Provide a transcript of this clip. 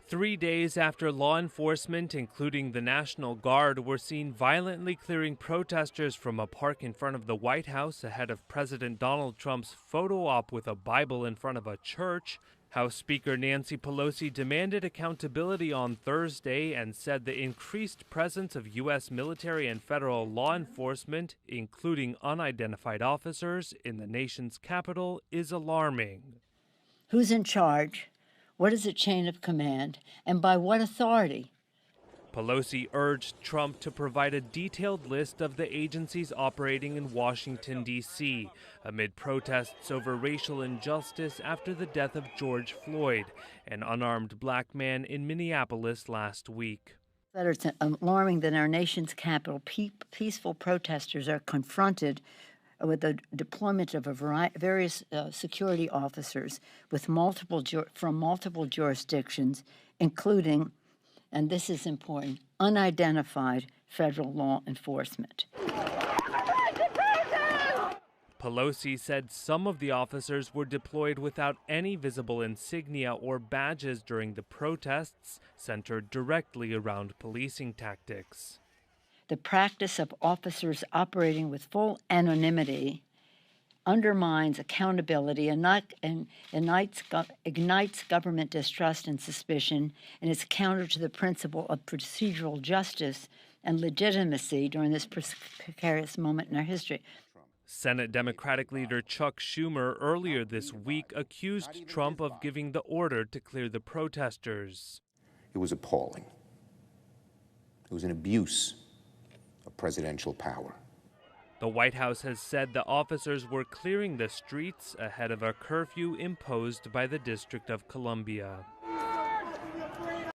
3 days after law enforcement, including the National Guard, were seen violently clearing protesters from a park in front of the White House ahead of President Donald Trump's photo op with a Bible in front of a church, House Speaker Nancy Pelosi demanded accountability on Thursday and said the increased presence of U.S. military and federal law enforcement, including unidentified officers, in the nation's capital is alarming. Who's in charge? What is the chain of command? And by what authority? Pelosi urged Trump to provide a detailed list of the agencies operating in Washington, D.C., amid protests over racial injustice after the death of George Floyd, an unarmed black man in Minneapolis last week. It's alarming that in our nation's capital, peaceful protesters are confronted with the deployment of various security officers with from multiple jurisdictions, including, and this is important, unidentified federal law enforcement. Pelosi said some of the officers were deployed without any visible insignia or badges during the protests, centered directly around policing tactics. The practice of officers operating with full anonymity undermines accountability and ignites government distrust and suspicion, and is counter to the principle of procedural justice and legitimacy during this precarious moment in our history. Senate Democratic leader Chuck Schumer earlier this week accused Trump of giving the order to clear the protesters. It was appalling. It was an abuse of presidential power. The White House has said the officers were clearing the streets ahead of a curfew imposed by the District of Columbia.